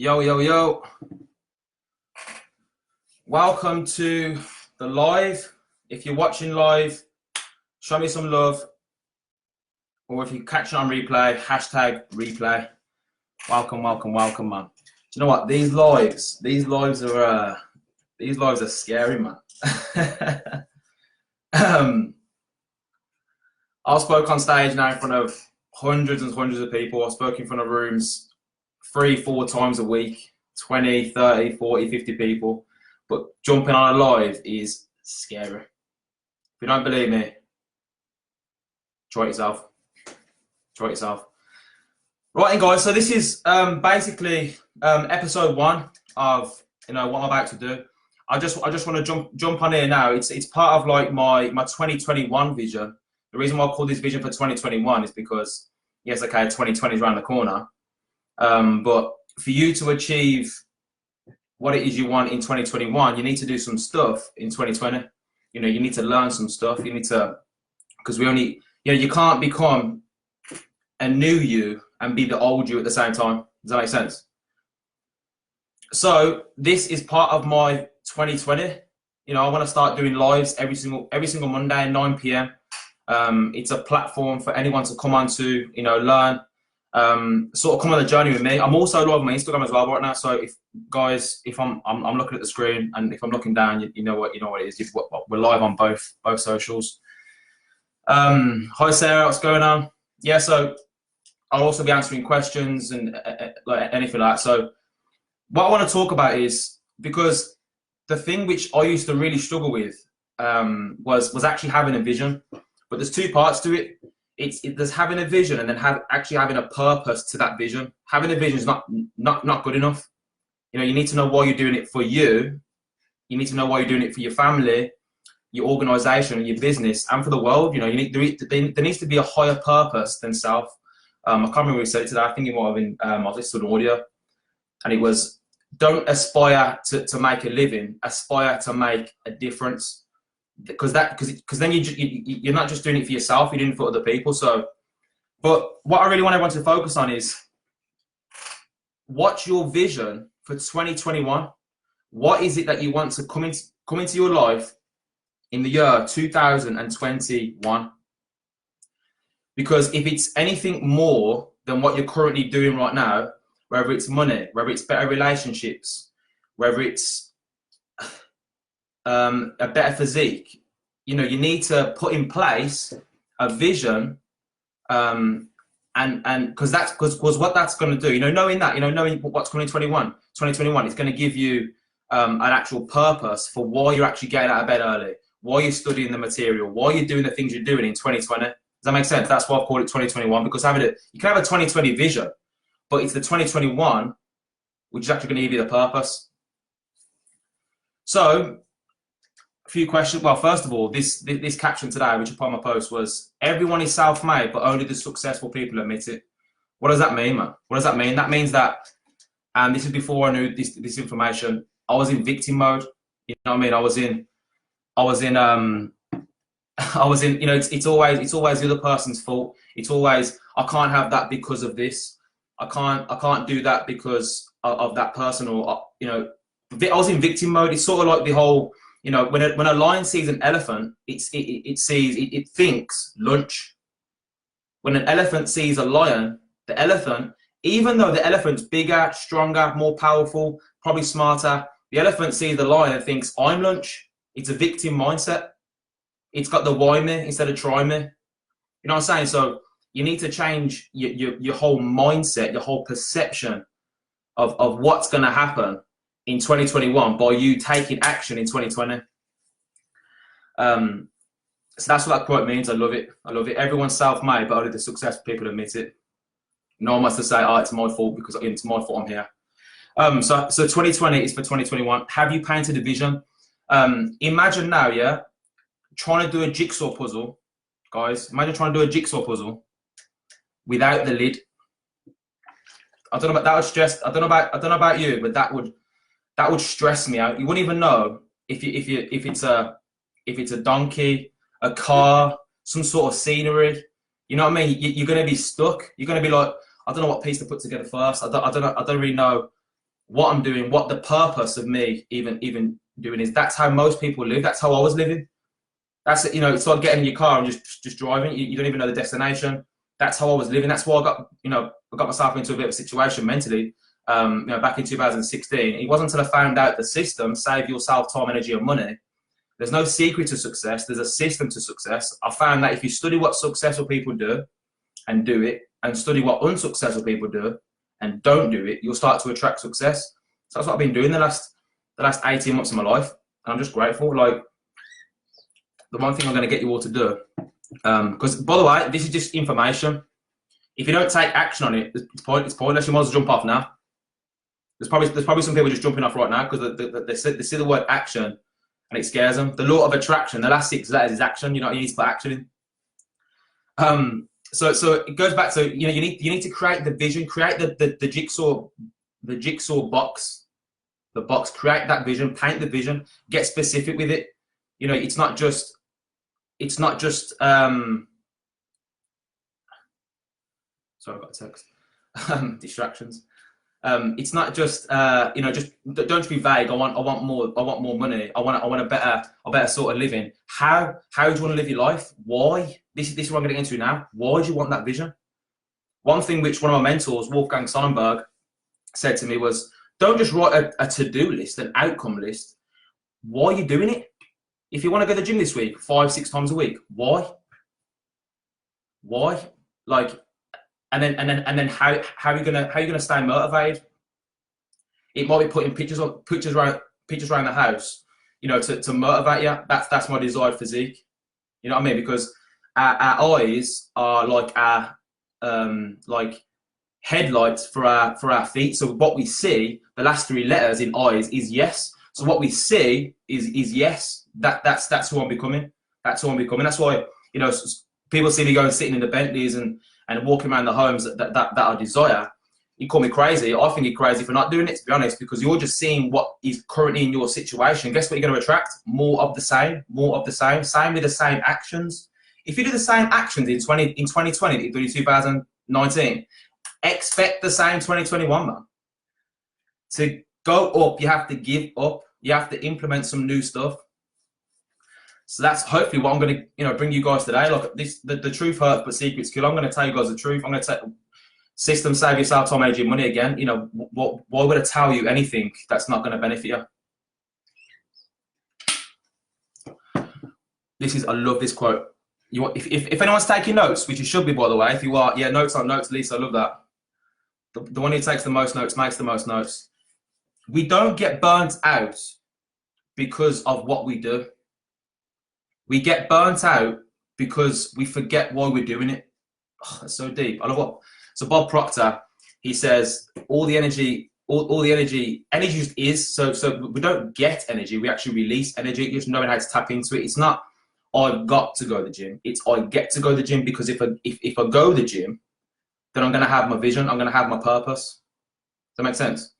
Yo, yo, yo. Welcome to the live. If you're watching live, show me some love. Or if you catch it on replay, hashtag replay. Welcome, welcome, welcome, man. Do you know what? These lives are scary, man. I spoke on stage now in front of hundreds and hundreds of people. I spoke in front of rooms 3-4 times a week, 20, 30, 40, 50 people. But jumping on a live is scary. If you don't believe me, try it yourself. Try it yourself. Right, guys, so this is basically episode 1 of what I'm about to do. I just want to jump on here now. It's part of like my 2021 vision. The reason why I call this vision for 2021 is because, yes, okay, 2020 is around the corner. But for you to achieve what it is you want in 2021, you need to do some stuff in 2020. You need to learn some stuff. You need to, because you can't become a new you and be the old you at the same time. Does that make sense? So this is part of my 2020. I want to start doing lives every single Monday, 9 p.m. It's a platform for anyone to come on to, learn, sort of come on the journey with me. I'm also live on my Instagram as well right now. So if I'm looking at the screen, and if I'm looking down, you know what it is. We're live on both socials. Hi Sarah, what's going on? Yeah, so I'll also be answering questions and like anything like that. So what I want to talk about is, because the thing which I used to really struggle with was actually having a vision. But there's 2 parts to it. There's having a vision and then actually having a purpose to that vision. Having a vision is not good enough. You need to know why you're doing it for you. You need to know why you're doing it for your family, your organization, your business, and for the world. There needs to be a higher purpose than self. I can't remember who said it today. I think it might have been, I was listening to an audio, and it was, don't aspire to make a living, aspire to make a difference. Because then you're not just doing it for yourself, you're doing it for other people. So, but what I really want everyone to focus on is, what's your vision for 2021? What is it that you want to come into your life in the year 2021? Because if it's anything more than what you're currently doing right now, whether it's money, whether it's better relationships, whether it's a better physique, you need to put in place a vision, and because what that's going to do, knowing what's coming in 2021, it's going to give you an actual purpose for why you're actually getting out of bed early, why you're studying the material, why you're doing the things you're doing in 2020. Does that make sense? That's why I've called it 2021, because you can have a 2020 vision, but it's the 2021 which is actually going to give you the purpose. So, a few questions. Well, first of all, this caption today, which I put on my post, was, everyone is self-made, but only the successful people admit it. What does that mean, man? What does that mean? That means that, and this is before I knew this information, I was in victim mode. You know what I mean? I was in, it's always the other person's fault. It's always, I can't have that because of this. I can't do that because of that person, or, I was in victim mode. It's sort of like the whole, when a lion sees an elephant, it thinks lunch. When an elephant sees a lion, the elephant, even though the elephant's bigger, stronger, more powerful, probably smarter, the elephant sees the lion and thinks, I'm lunch. It's a victim mindset. It's got the why me instead of try me. You know what I'm saying? So you need to change your whole mindset, your whole perception of what's going to happen in 2021 by you taking action in 2020. So that's what that quote means. I love it. I love it. Everyone's self-made, but only the successful people admit it. No one wants to say, oh, it's my fault because it's my fault I'm here. So 2020 is for 2021. Have you painted a vision? Imagine now, yeah, trying to do a jigsaw puzzle, guys. Imagine trying to do a jigsaw puzzle without the lid. I don't know about that. Would stress. I don't know about you, but that would stress me out. You wouldn't even know if it's a donkey, a car, some sort of scenery. You know what I mean? You're going to be stuck. You're going to be like, I don't know what piece to put together first. I don't really know what I'm doing, what the purpose of me even doing is. That's how most people live. That's how I was living. That's it. You know, it's like getting in your car and just driving. You don't even know the destination. That's how I was living. That's why I got myself into a bit of a situation mentally. You know, back in 2016. It wasn't until I found out the system, save yourself time, energy, and money. There's no secret to success. There's a system to success. I found that if you study what successful people do and do it, and study what unsuccessful people do and don't do it, you'll start to attract success. So that's what I've been doing the last 18 months of my life, and I'm just grateful. Like, the one thing I'm going to get you all to do, because by the way, this is just information. If you don't take action on it, it's pointless. You might as well jump off now. There's probably some people just jumping off right now because they see the word action and it scares them. The law of attraction, the last 6 letters is action. You know, you need to put action in. So it goes back to, you know, you need to create the vision, create the jigsaw box, the box. Create that vision, paint the vision, get specific with it. You know, it's not just sorry, I got a text. Distractions. It's not just you know, just don't be vague. I want more money. I want a better sort of living. How do you want to live your life? Why? This is what I'm going to get into now. Why do you want that vision? One thing which one of my mentors, Wolfgang Sonnenberg, said to me was, don't just write a to-do list, an outcome list. Why are you doing it? If you want to go to the gym this week 5-6 times a week, why? Like, and then how are you gonna stay motivated? It might be putting pictures around the house, you know, to motivate you. That's my desired physique. You know what I mean? Because our eyes are like our like headlights for our feet. So what we see, the last 3 letters in eyes is yes. So what we see is yes. That's who I'm becoming. That's who I'm becoming. That's why, you know, people see me going sitting in the Bentleys and walking around the homes that I desire. You call me crazy. I think you're crazy for not doing it, to be honest, because you're just seeing what is currently in your situation. Guess what you're going to attract? More of the same. Same with the same actions. If you do the same actions in 2020 that you did in 2019, expect the same 2021, man. To go up, you have to give up. You have to implement some new stuff. So that's hopefully what I'm going to, you know, bring you guys today. Look, the truth hurts, but secrets kill. I'm going to tell you guys the truth. I'm going to tell system, save yourself time, energy, and money again. You know, why would I tell you anything that's not going to benefit you? I love this quote. If anyone's taking notes, which you should be, by the way, if you are, yeah, notes on notes, Lisa, I love that. The one who takes the most notes makes the most notes. We don't get burnt out because of what we do. We get burnt out because we forget why we're doing it. Oh, that's so deep. I love what. So Bob Proctor, he says, all the energy just is. So we don't get energy. We actually release energy. Just knowing how to tap into it. It's not I've got to go to the gym. It's I get to go to the gym, because if I go to the gym, then I'm going to have my vision. I'm going to have my purpose. Does that make sense?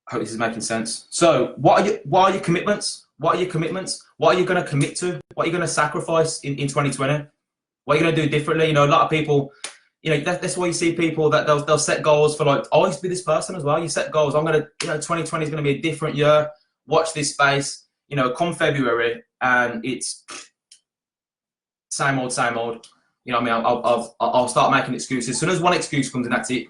I hope this is making sense. So what are your commitments? What are your commitments? What are you going to commit to? What are you going to sacrifice in 2020? What are you going to do differently? You know, a lot of people, you know, that's why you see people that they'll set goals for, like, I used to be this person as well. You set goals. I'm going to, you know, 2020 is going to be a different year. Watch this space. You know, come February and it's same old. You know what I mean? I'll start making excuses. As soon as one excuse comes in, that's it.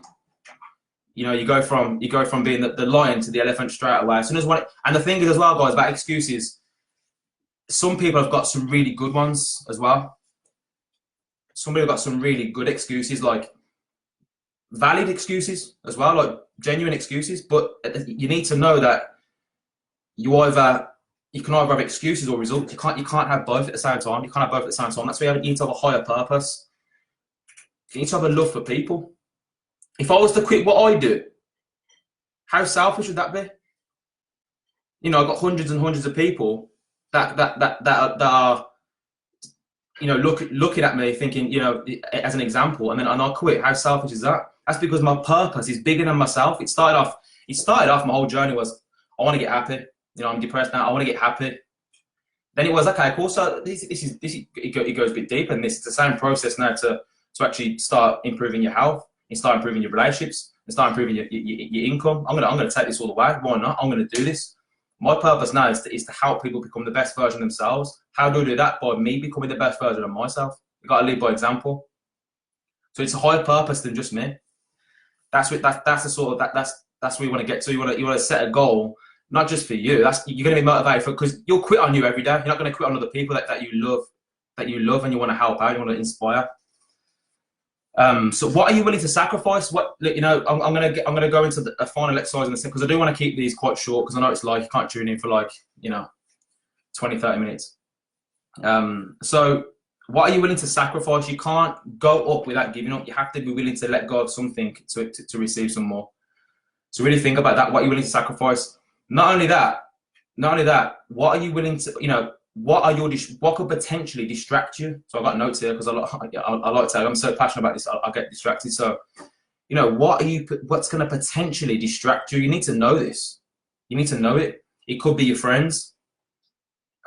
You know, you go from being the lion to the elephant straight away. As soon as one, and the thing is as well, guys, about excuses, some people have got some really good ones as well. Some people have got some really good excuses, like valid excuses as well, like genuine excuses. But you need to know that you can either have excuses or results. You can't have both at the same time. You can't have both at the same time. That's why you need to have a higher purpose. You need to have a love for people. If I was to quit what I do, how selfish would that be? You know, I've got hundreds and hundreds of people that are, you know, looking at me thinking, you know, as an example, and I quit. How selfish is that? That's because my purpose is bigger than myself. It started off. My whole journey was, I want to get happy. You know, I'm depressed now. I want to get happy. Then it was, okay, cool. So it goes a bit deeper, and this is the same process now to actually start improving your health and start improving your relationships. and start improving your income. I'm gonna take this all the way. Why not? I'm gonna do this. My purpose now is to help people become the best version of themselves. How do I do that? By me becoming the best version of myself. You got to lead by example. So it's a higher purpose than just me. That's the sort of that's where you want to get to. You want to set a goal, not just for you. You're going to be motivated for, because you'll quit on you every day. You're not going to quit on other people that you love, and you want to help out. You want to inspire. So what are you willing to sacrifice? What, you know, I'm gonna go into a final exercise in a second, because I do want to keep these quite short, because I know it's like you can't tune in for like, you know, 20-30 minutes. So what are you willing to sacrifice? You can't go up without giving up. You have to be willing to let go of something to receive some more. So really think about that. What are you willing to sacrifice? Not only that, what are you willing to, you know, what could potentially distract you? So I've got notes here, because I like to, I'm so passionate about this, I get distracted. So, you know, what's going to potentially distract you? You need to know this. You need to know it. It could be your friends.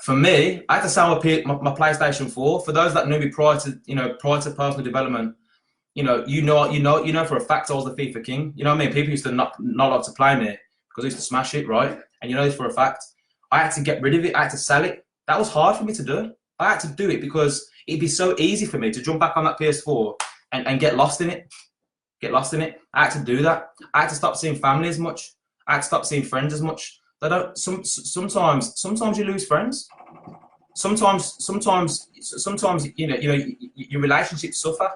For me, I had to sell my PlayStation 4. For those that knew me prior to personal development, you know for a fact I was the FIFA king. You know what I mean? People used to not like to play me because I used to smash it, right? And you know this for a fact. I had to get rid of it. I had to sell it. That was hard for me to do. I had to do it because it'd be so easy for me to jump back on that PS4 and get lost in it. I had to do that. I had to stop seeing family as much. I had to stop seeing friends as much. Sometimes you lose friends. Sometimes you know your relationships suffer.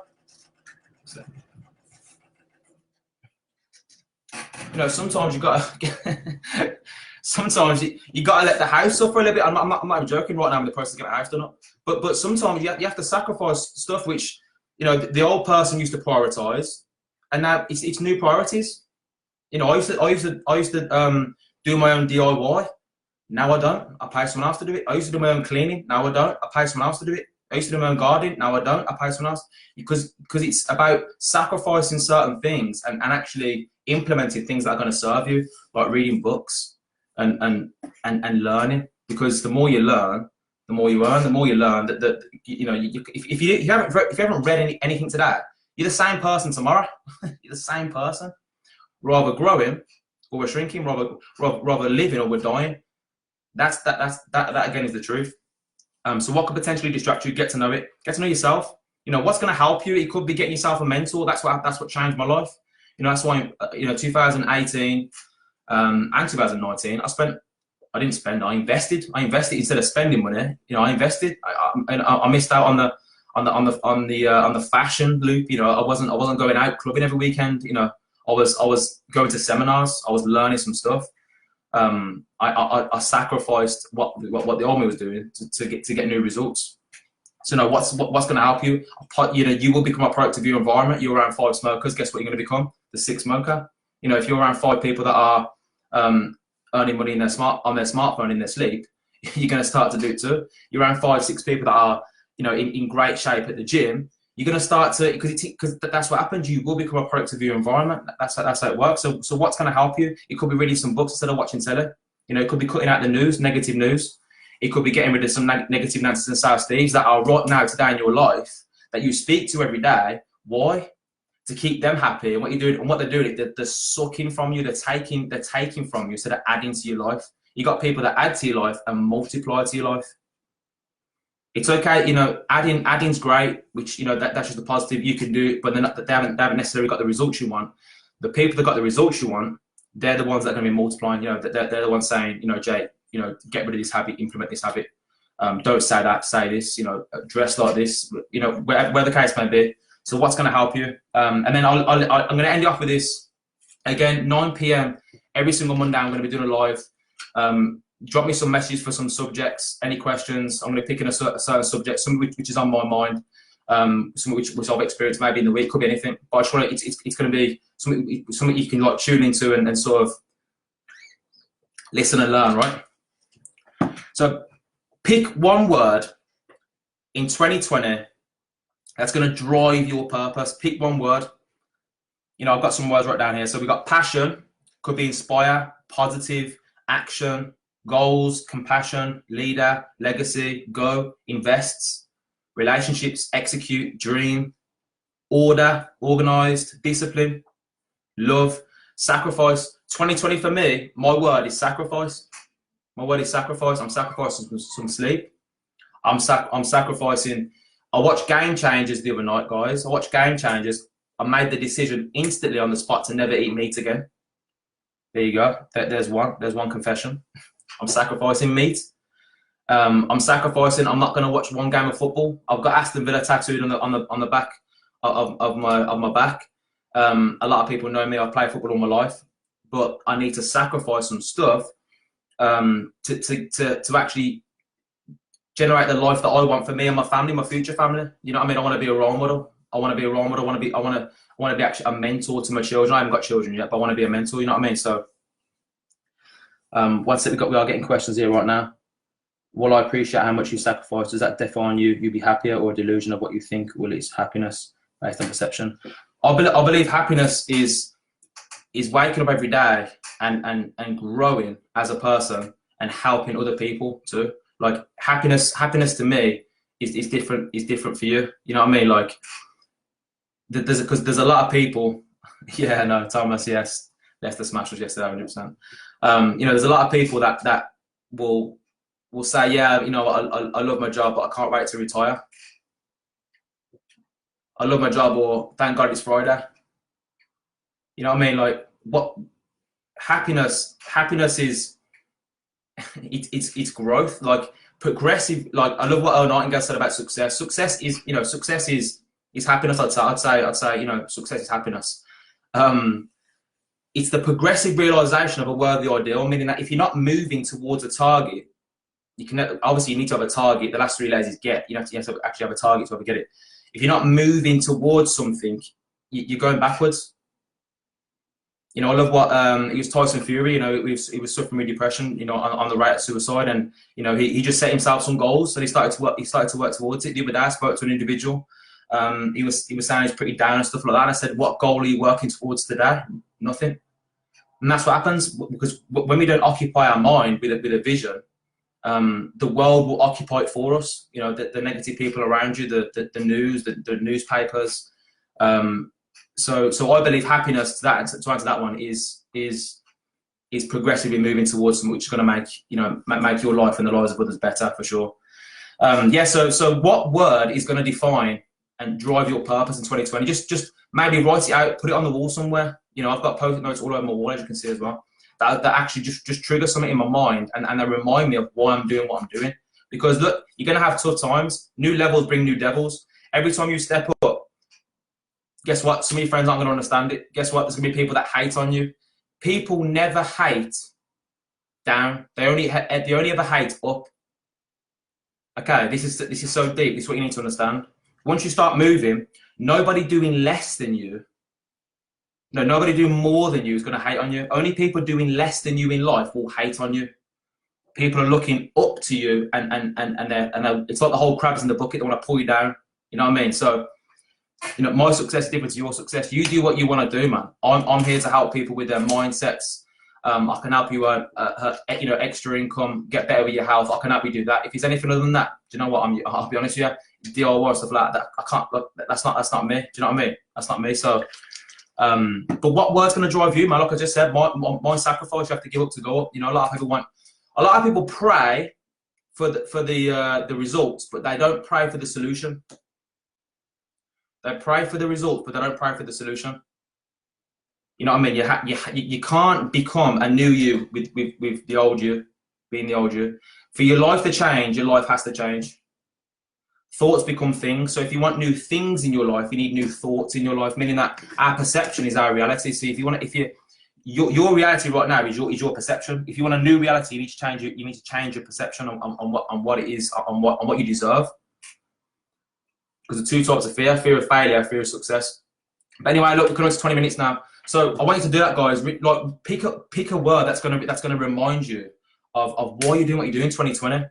You know, sometimes you got to sometimes you got to let the house suffer a little bit. I'm not even joking right now. I'm in the process of getting a house done up. But sometimes you have to sacrifice stuff which, you know, the old person used to prioritize, and now it's new priorities. You know, I used to do my own DIY. Now I don't. I pay someone else to do it. I used to do my own cleaning. Now I don't. I pay someone else to do it. I used to do my own gardening. Now I don't. I pay someone else, because it's about sacrificing certain things and actually implementing things that are going to serve you, like reading books and learning. Because the more you learn, the more you earn. The more you learn, that you know, if you haven't read anything today, you're the same person tomorrow. You're the same person. Rather growing or we're shrinking, rather living or we're dying. That again is the truth. So what could potentially distract you? Get to know it. Get to know yourself. You know, what's going to help you? It could be getting yourself a mentor. That's what changed my life. You know, that's why 2018 and 2019 I invested instead of spending money. You know, I invested. I missed out on the fashion loop. You know, I wasn't going out clubbing every weekend. You know, I was going to seminars. I was learning some stuff. I sacrificed what the army was doing to get new results. So, you know, what's going to help you? You know, you will become a product of your environment. You're around 5 smokers. Guess what you're going to become? The 6th smoker. You know, if you're around 5 people that are earning money on their smartphone in their sleep, you're going to start to do it too. You're around 5-6 people that are, you know, in great shape at the gym. You're going to start to, because that's what happens. You will become a product of your environment. That's how it works. So what's going to help you? It could be reading some books instead of watching telly. You know, it could be cutting out the news, negative news. It could be getting rid of some negative Nancy's and South Steves that are right now today in your life that you speak to every day. Why? To keep them happy. And what you're doing, and what they're doing, they're sucking from you. They're taking from you instead of adding to your life. You got people that add to your life and multiply to your life. It's okay, you know, adding's great, which, you know, that's just a positive. You can do it, but they haven't necessarily got the results you want. The people that got the results you want, they're the ones that are going to be multiplying. You know, they're the ones saying, you know, Jay, you know, get rid of this habit, implement this habit. Don't say that, say this. You know, dress like this. You know, where the case may be. So what's going to help you? And then I'm going to end you off with this. Again, 9 p.m. every single Monday. I'm going to be doing a live. Drop me some messages for some subjects. Any questions? I'm going to pick in a certain subject, something which is on my mind, something which I've experienced maybe in the week. Could be anything, but I just want it's going to be something you can like tune into and sort of listen and learn, right? So pick one word in 2020 that's going to drive your purpose. Pick one word. You know, I've got some words right down here. So we've got passion, could be inspire, positive, action, goals, compassion, leader, legacy, go, invests, relationships, execute, dream, order, organized, discipline, love, sacrifice. 2020 for me, my word is sacrifice. My word is sacrifice. I'm sacrificing some sleep. I'm sacrificing. I watched Game Changers the other night, guys. I watched Game Changers. I made the decision instantly on the spot to never eat meat again. There you go. There's one confession. I'm sacrificing meat. I'm sacrificing. I'm not going to watch one game of football. I've got Aston Villa tattooed on the back of my back. A lot of people know me. I've played football all my life, but I need to sacrifice some stuff to actually generate the life that I want for me and my family, my future family. You know what I mean? I want to be a role model. I want to be a role model. I want to be actually a mentor to my children. I haven't got children yet, but I want to be a mentor. You know what I mean? So, one sec, we are getting questions here right now. Will I appreciate how much you sacrifice? Does that define you? You be happier, or a delusion of what you think? Will it's happiness based on perception? I believe happiness is waking up every day and growing as a person and helping other people too. Like happiness to me is different for you. You know what I mean? Like there's a lot of people. Yeah, no, Thomas, yes, Leicester smashed us yesterday, 100%. You know, there's a lot of people that will say, yeah, you know, I love my job, but I can't wait to retire. I love my job, or thank God it's Friday. You know what I mean? Like what happiness is. It's growth, like progressive. Like I love what Earl Nightingale said about success. Success is, you know, success is happiness. I'd say, you know, success is happiness. It's the progressive realization of a worthy ideal, meaning that if you're not moving towards a target, you can obviously you need to have a target. The last 3 layers is get. You have to actually have a target to ever get it. If you're not moving towards something, you're going backwards. You know, I love what it was Tyson Fury. You know, he was suffering with depression. You know, on the rate of suicide, and you know, he just set himself some goals, and he started to work towards it. The other day, I spoke to an individual. He was saying he's pretty down and stuff like that. I said, "What goal are you working towards today?" Nothing. And that's what happens, because when we don't occupy our mind with a vision, the world will occupy it for us. You know, the negative people around you, the news, the newspapers. So I believe happiness, to answer that one, is progressively moving towards something which is going to make your life and the lives of others better, for sure. Yeah. So what word is going to define and drive your purpose in 2020? Just maybe write it out, put it on the wall somewhere. You know, I've got post-it notes all over my wall, as you can see as well. That actually just trigger something in my mind, and they remind me of why I'm doing what I'm doing. Because look, you're going to have tough times. New levels bring new devils. Every time you step up, guess what? Some of your friends aren't going to understand it. Guess what? There's going to be people that hate on you. People never hate down. They only ever hate up. Okay, this is so deep. This is what you need to understand. Once you start moving, nobody doing less than you, no, nobody doing more than you is going to hate on you. Only people doing less than you in life will hate on you. People are looking up to you, and it's like the whole crabs in the bucket. They want to pull you down. You know what I mean? So, you know, my success is different to your success. You do what you want to do, man. I'm here to help people with their mindsets. I can help you earn, you know, extra income, get better with your health. I can help you do that. If it's anything other than that, do you know what? I'll be honest with you. DIY stuff like that, I can't. That's not me. Do you know what I mean? That's not me. So, but what word's going to drive you, man? Like I just said, my sacrifice you have to give up to go up. You know, a lot of people pray for the results, but they don't pray for the solution. They pray for the results, but they don't pray for the solution. You know what I mean? You can't become a new you with the old you, being the old you. For your life to change, your life has to change. Thoughts become things. So if you want new things in your life, you need new thoughts in your life, meaning that our perception is our reality. So your reality right now is your perception. If you want a new reality, you need to change it. You need to change your perception on what it is, on what you deserve. Because the two types of fear of failure, fear of success. But anyway, look, we're coming to 20 minutes now. So I want you to do that, guys. Like pick a word that's gonna remind you of why you're doing what you do in 2020.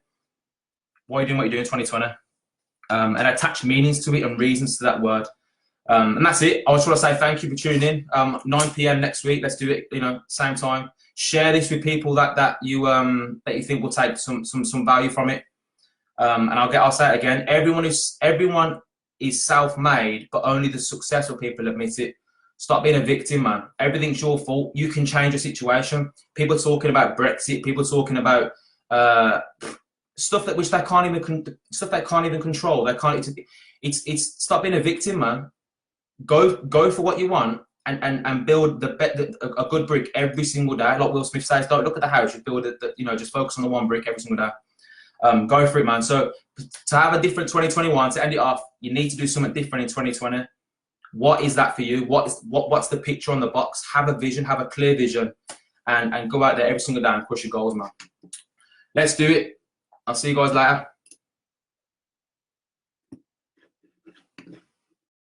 Why you're doing what you do in 2020. And attach meanings to it and reasons to that word. And that's it. I just want to say thank you for tuning in. 9 p.m. next week. Let's do it, you know, same time. Share this with people that you think will take some value from it. And I'll say it again. Everyone is self-made, but only the successful people admit it. Stop being a victim, man. Everything's your fault. You can change the situation. People talking about Brexit. People talking about stuff that which they can't even control. They can't. It's stop being a victim, man. Go for what you want and build a good brick every single day. Like Will Smith says, don't look at the house. You build it. Just focus on the one brick every single day. Go for it, man. So to have a different 2021, to end it off, you need to do something different in 2020. What is that for you? What's the picture on the box? Have a vision, have a clear vision, and go out there every single day and push your goals, man. Let's do it. I'll see you guys later.